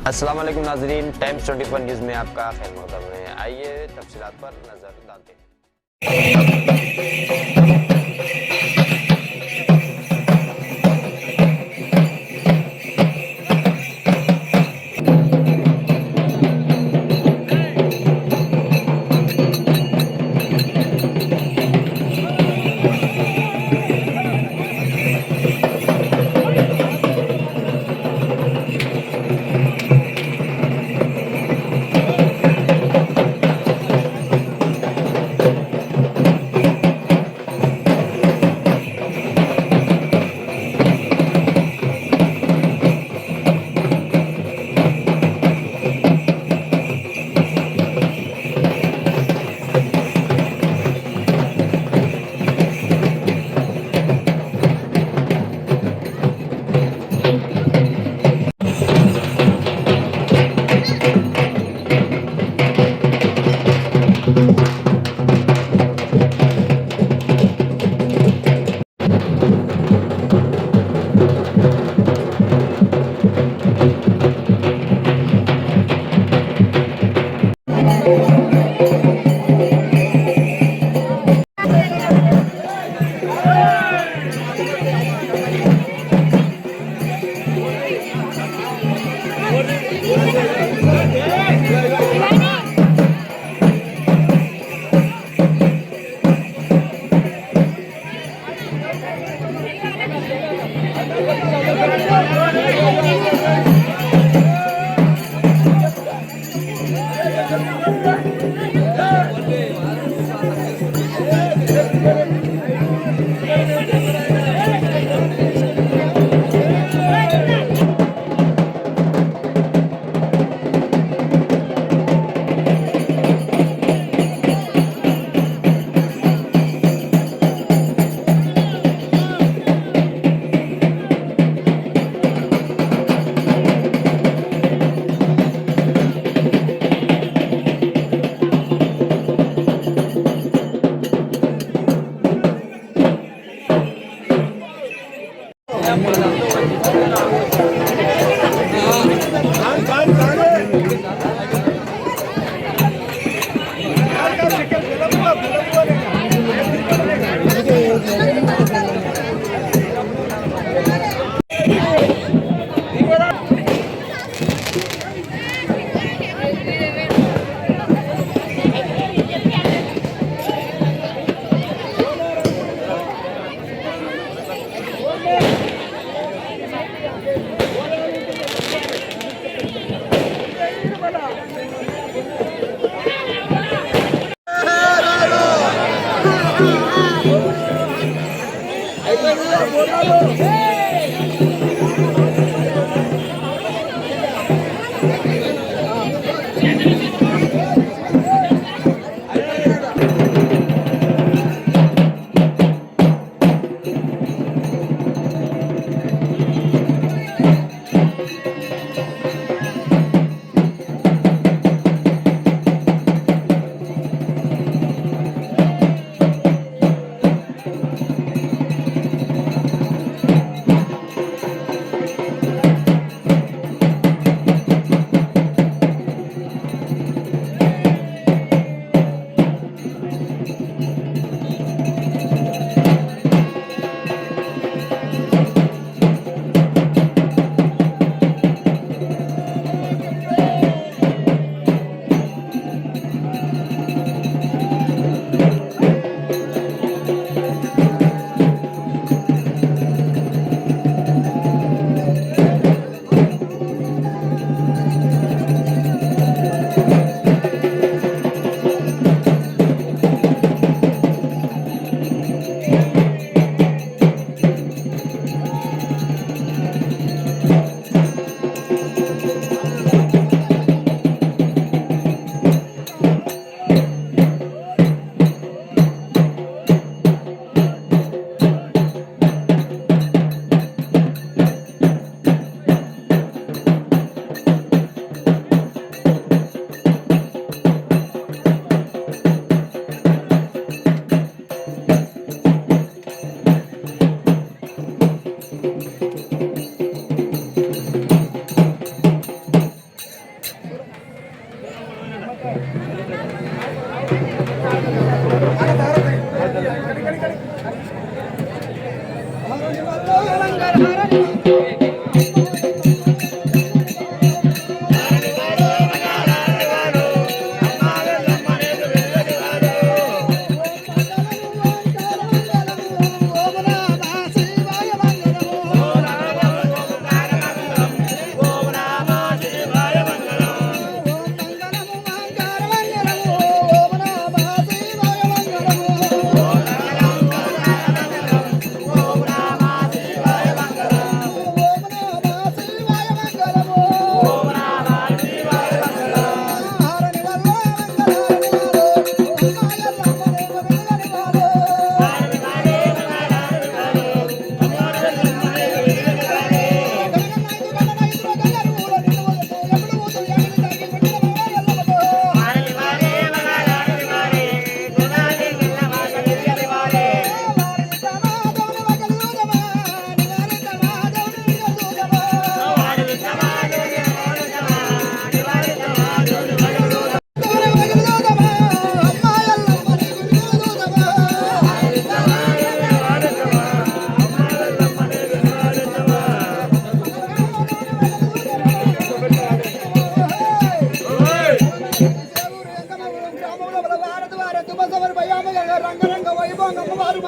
अस्सलाम वालेकुम नाज़रीन, टाइम्स 24 न्यूज़ में आपका खैर मक़दम है। आइए तफ़सीलात पर नज़र डालते हैं। రంగరంగ వైభవం వారు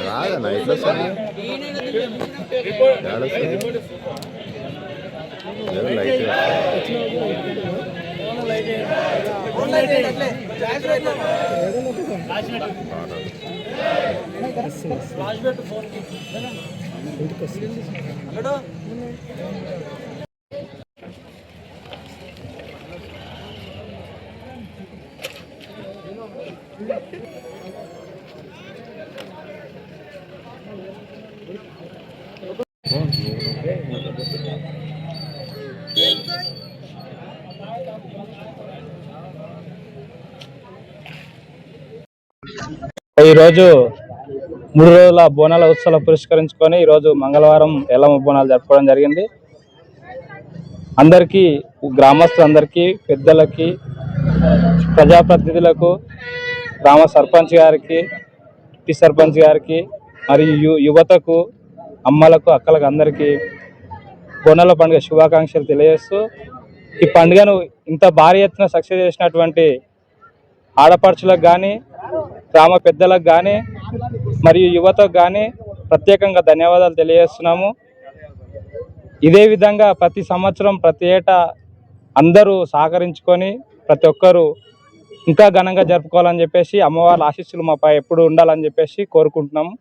రాదన్నా ఇట్లా వస్తుంది లైట్ ఈరోజు 3 రోజుల బోనాల ఉత్సవాలు పురస్కరించుకొని ఈరోజు మంగళవారం ఎల్లమ్మ బోనాలు జరుపుకోవడం జరిగింది. అందరికీ, గ్రామస్తులందరికీ, పెద్దలకి, ప్రజాప్రతినిధులకు, గ్రామ సర్పంచ్ గారికి, టి సర్పంచ్ గారికి, మరియు యువతకు, అమ్మలకు, అక్కలకు అందరికీ బోనాల పండుగ శుభాకాంక్షలు తెలియజేస్తూ, ఈ పండుగను ఇంత భారీ ఎత్తున సక్సెస్ చేసినటువంటి ఆడపడుచులకు కానీ, గ్రామ పెద్దలకు కానీ, మరియు యువతకు కానీ ప్రత్యేకంగా ధన్యవాదాలు తెలియజేస్తున్నాము. ఇదే విధంగా ప్రతి సంవత్సరం, ప్రతి ఏటా అందరూ సహకరించుకొని ప్రతి ఒక్కరూ ఇంకా ఘనంగా జరుపుకోవాలని చెప్పేసి, అమ్మవారి ఆశీస్సులు మాపై ఎప్పుడు ఉండాలని చెప్పేసి కోరుకుంటున్నాము.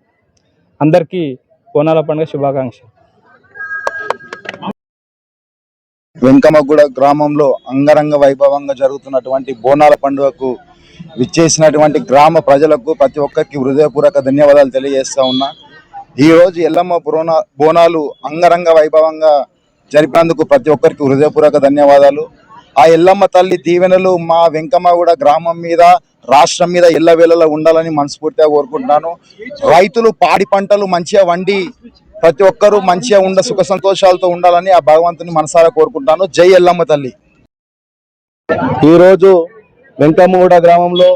అందరికీ బోనాల పండుగ శుభాకాంక్షలు. వెంకమ్మగూడ గ్రామంలో అంగరంగ వైభవంగా జరుగుతున్నటువంటి బోనాల పండుగకు విచ్చేసినటువంటి గ్రామ ప్రజలకు ప్రతి ఒక్కరికి హృదయపూర్వక ధన్యవాదాలు తెలియజేస్తా ఉన్నా. ఈరోజు ఎల్లమ్మ బోనాలు అంగరంగ వైభవంగా జరిపినందుకు ప్రతి ఒక్కరికి హృదయపూర్వక ధన్యవాదాలు. ఆ ఎల్లమ్మ తల్లి దీవెనలు మా వెంకమ్మగూడ గ్రామం మీద, రాష్ట్రం మీద ఎల్లవేళలా ఉండాలని మనస్ఫూర్తిగా కోరుకుంటున్నాను. రైతులు పాడి పంటలు మంచిగా వండి ప్రతి ఒక్కరూ మంచిగా సుఖ సంతోషాలతో ఉండాలని ఆ భగవంతుని మనసారా కోరుకుంటాను. జై ఎల్లమ్మ తల్లి. ఈరోజు వెంకమ్మగూడ గ్రామంలో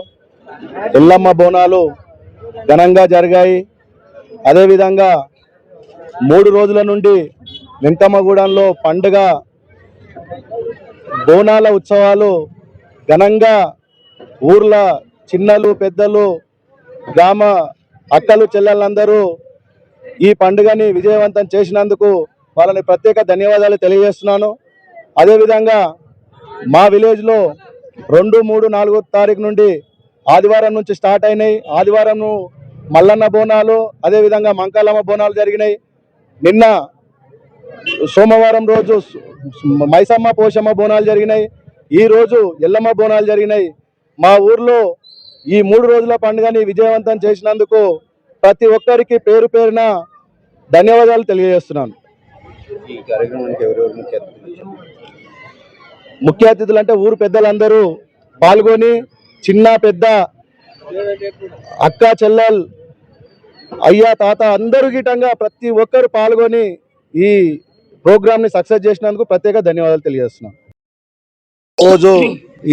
ఎల్లమ్మ బోనాలు ఘనంగా జరిగాయి. అదేవిధంగా 3 రోజుల నుండి వెంకమ్మగూడెంలో పండుగ బోనాల ఉత్సవాలు ఘనంగా ఊర్ల చిన్నలు, పెద్దలు, గ్రామ అక్కలు, చెల్లెళ్ళందరూ ఈ పండుగని విజయవంతం చేసినందుకు వాళ్ళని ప్రత్యేక ధన్యవాదాలు తెలియజేస్తున్నాను. అదేవిధంగా మా విలేజ్లో 2, 3, 4 తారీఖు నుండి ఆదివారం నుంచి స్టార్ట్ అయినాయి. ఆదివారం మల్లన్న బోనాలు, అదేవిధంగా మంకాలమ్మ బోనాలు జరిగినాయి. నిన్న సోమవారం రోజు మైసమ్మ, పోషమ్మ బోనాలు జరిగినాయి. ఈరోజు ఎల్లమ్మ బోనాలు జరిగినాయి. మా ఊర్లో ఈ 3 రోజుల పండుగని విజయవంతం చేసినందుకు ప్రతి ఒక్కరికి పేరు పేరున ధన్యవాదాలు తెలియజేస్తున్నాను. ఈ కార్యక్రమానికి ఎవరెవరు ముఖ్య అతిథులు అంటే ఊరు పెద్దలందరూ పాల్గొని, చిన్న పెద్ద, అక్క చెల్లెల్, అయ్యా తాత అందరూ గిటంగా ప్రతి ఒక్కరు పాల్గొని ఈ ప్రోగ్రామ్ని సక్సెస్ చేసినందుకు ప్రత్యేక ధన్యవాదాలు తెలియజేస్తున్నాను. రోజు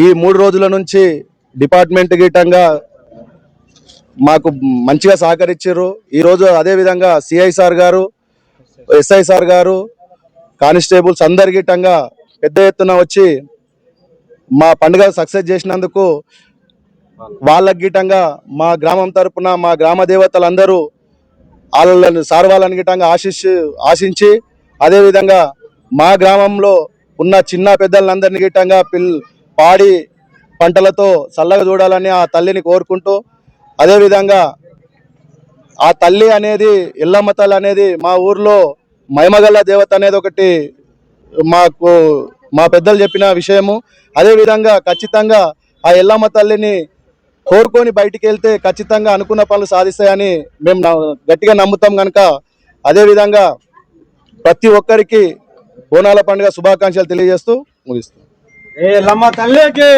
ఈ 3 రోజుల నుంచి డిపార్ట్మెంట్ గిటంగా మాకు మంచిగా సహకరించారు. ఈరోజు అదేవిధంగా సిఐ సార్ గారు, ఎస్ఐ సార్ గారు, కానిస్టేబుల్స్ అందరి గిట్టంగా పెద్ద ఎత్తున వచ్చి మా పండుగ సక్సెస్ చేసినందుకు వాళ్ళకి గిట్టంగా మా గ్రామం తరపున మా గ్రామ దేవతలందరూ వాళ్ళని సార్ వాళ్ళని గిట్టంగా ఆశించి, అదేవిధంగా మా గ్రామంలో ఉన్న చిన్న పెద్దలందరినీ గిట్టంగా పాడి పంటలతో చల్లగా చూడాలని ఆ తల్లిని కోరుకుంటూ, అదేవిధంగా ఆ తల్లి అనేది, ఎల్లమ్మ తల్లి అనేది మా ఊర్లో మహిమగల దేవత అనేది ఒకటి మాకు మా పెద్దలు చెప్పిన విషయము. అదేవిధంగా ఖచ్చితంగా ఆ ఎల్లమ్మ తల్లిని కోరుకొని బయటికి వెళ్తే ఖచ్చితంగా అనుకున్న పనులు సాధిస్తాయని మేము గట్టిగా నమ్ముతాం కనుక, అదేవిధంగా ప్రతి ఒక్కరికి బోనాల పండుగ శుభాకాంక్షలు తెలియజేస్తూ ముగిస్తాం. ఎల్లమ్మ తల్లికి